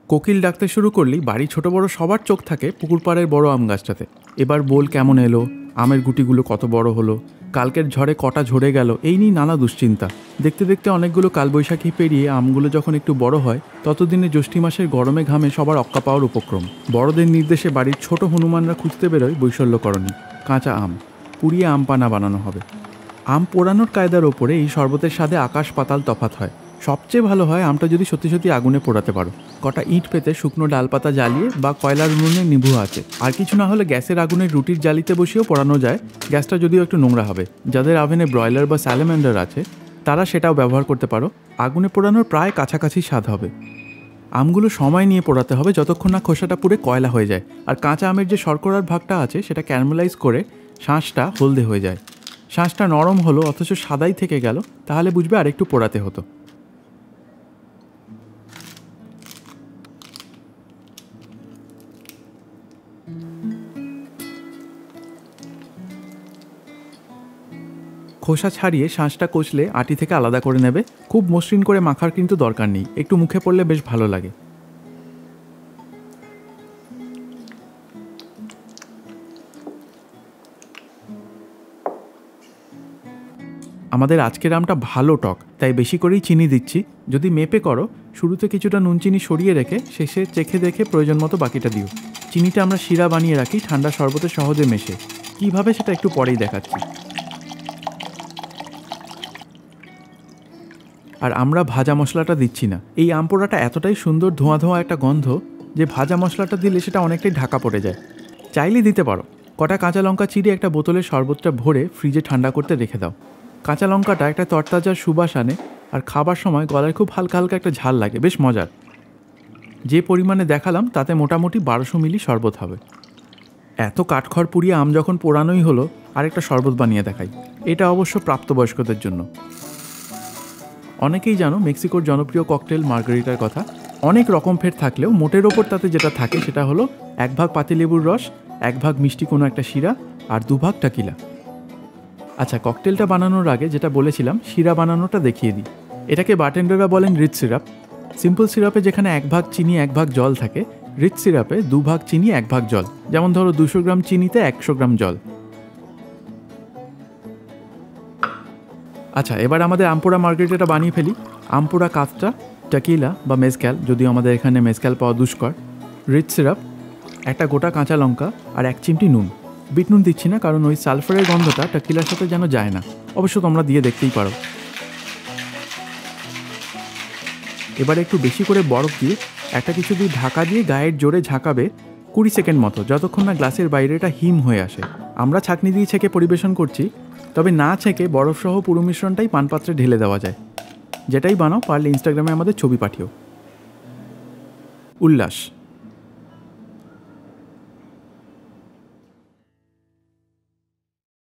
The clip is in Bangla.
কোকিল ডাকতে শুরু করলেই বাড়ি ছোট বড় সবার চোখ থাকে পুকুর পাড়ের বড় আম গাছটাতে। এবার বোল কেমন এলো, আমের গুটিগুলো কত বড় হলো, কালকের ঝড়ে কটা ঝরে গেল, এই নিয়ে নানা দুশ্চিন্তা। দেখতে দেখতে অনেকগুলো কালবৈশাখী পেরিয়ে আমগুলো যখন একটু বড় হয়, ততদিনে জ্যৈষ্ঠী মাসের গরমে ঘামে সবার অক্কা পাওয়ার উপক্রম। বড়দের নির্দেশে বাড়ির ছোট হনুমানরা খুঁজতে বেরোয় বৈশল্যকরণী কাঁচা আম। পুড়িয়ে আম পানা বানানো হবে। আম পোড়ানোর কায়দার ওপরে এই শরবতের স্বাদে আকাশ পাতাল তফাৎ হয়। সবচেয়ে ভালো হয় আমটা যদি সত্যি সত্যি আগুনে পোড়াতে পারো। কটা ইট পেতে শুকনো ডালপাতা জ্বালিয়ে বা কয়লার উনুনে নিভু আছে, আর কিছু না হলে গ্যাসের আগুনে রুটির জালিতে বসিয়েও পোড়ানো যায়। গ্যাসটা যদিও একটু নোংরা হবে। যাদের আভেনে ব্রয়লার বা স্যালামেন্ডার আছে তারা সেটাও ব্যবহার করতে পারো। আগুনে পোড়ানোর প্রায় কাছাকাছি স্বাদ হবে। আমগুলো সময় নিয়ে পোড়াতে হবে যতক্ষণ না খোসাটা পুরো কয়লা হয়ে যায়, আর কাঁচা আমের যে শর্করার ভাগটা আছে সেটা ক্যারামেলাইজ করে শাঁসটা হলদে হয়ে যায়। শাঁসটা নরম হলো অথচ সাদাই থেকে গেল, তাহলে বুঝবে আর একটু পোড়াতে হতো। খোসা ছাড়িয়ে শাঁসটা কষলে আটি থেকে আলাদা করে নেবে। খুব মসৃণ করে মাখার কিন্তু দরকার নেই, একটু মুখে পড়লে বেশ ভালো লাগে। আমাদের আজকের আমটা ভালো টক, তাই বেশি করেই চিনি দিচ্ছি। যদি মেপে করো, শুরুতে কিছুটা নুন চিনি সরিয়ে রেখে শেষে চেখে দেখে প্রয়োজন মতো বাকিটা দিও। চিনিটা আমরা শিরা বানিয়ে রাখি ঠান্ডা শরবতে সহজে মেশে। কীভাবে সেটা একটু পরেই দেখাচ্ছি। আর আমরা ভাজা মশলাটা দিচ্ছি না। এই আম পোড়াটা এতটাই সুন্দর ধোঁয়া ধোঁয়া একটা গন্ধ যে ভাজা মশলাটা দিলে সেটা অনেকটাই ঢাকা পড়ে যায়। চাইলে দিতে পারো। কটা কাঁচা লঙ্কা চিড়ে একটা বোতলের শরবতটা ভরে ফ্রিজে ঠান্ডা করতে রেখে দাও। কাঁচা লঙ্কাটা একটা তরতাজার সুবাস আনে, আর খাবার সময় গলায় খুব হালকা হালকা একটা ঝাল লাগে, বেশ মজার। যে পরিমাণে দেখালাম তাতে মোটামুটি 1200 মিলি শরবত হবে। এত কাঠখড় পুড়িয়ে আম যখন পোড়ানোই হলো, আরেকটা শরবত বানিয়ে দেখাই। এটা অবশ্য প্রাপ্তবয়স্কদের জন্য। অনেকেই জানো মেক্সিকোর জনপ্রিয় ককটেল মার্গারিটার কথা। অনেক রকম ফের থাকলেও মোটের ওপর তাতে যেটা থাকে সেটা হলো 1 ভাগ পাতিলেবুর রস, 1 ভাগ মিষ্টি কোনো একটা শিরা, আর 2 ভাগ টাকিলা। আচ্ছা, ককটেলটা বানানোর আগে যেটা বলেছিলাম শিরা বানানোটা দেখিয়ে দিই। এটাকে বার্টেন্ডাররা বলেন রিচ সিরাপ। সিম্পল সিরাপে যেখানে 1 ভাগ চিনি 1 ভাগ জল থাকে, রিচ সিরাপে 2 ভাগ চিনি 1 ভাগ জল। যেমন ধরো 200 গ্রাম চিনিতে 100 গ্রাম জল। আচ্ছা, এবার আমাদের আমপোড়া মার্গারিটাটা বানিয়ে ফেলি। আমপোড়া কাঁচটা, টাকিলা বা মেজক্যাল, যদিও আমাদের এখানে মেজক্যাল পাওয়া দুষ্কর, রিচ সিরাপ, একটা গোটা কাঁচা লঙ্কা আর 1 চিমটি নুন। বিট নুন দিচ্ছি না, কারণ ওই সালফারের গন্ধটা টাকিলার সাথে যেন যায় না। অবশ্য তোমরা দিয়ে দেখতেই পারো। এবার একটু বেশি করে বরফ দিয়ে একটা কিছু দিয়ে ঢাকা দিয়ে গায়ের জোরে ঝাঁকাবে 20 সেকেন্ড মতো, যতক্ষণ না গ্লাসের বাইরেটা হিম হয়ে আসে। আমরা ছাঁকনি দিয়ে ছেঁকে পরিবেশন করছি, তবে না ছেঁকে বরফসহ পুরো মিশ্রণটাই পানপাত্রে ঢেলে দেওয়া যায়। যেটাই বানাও পারলে ইনস্টাগ্রামে আমাদের ছবি পাঠিও। উল্লাস।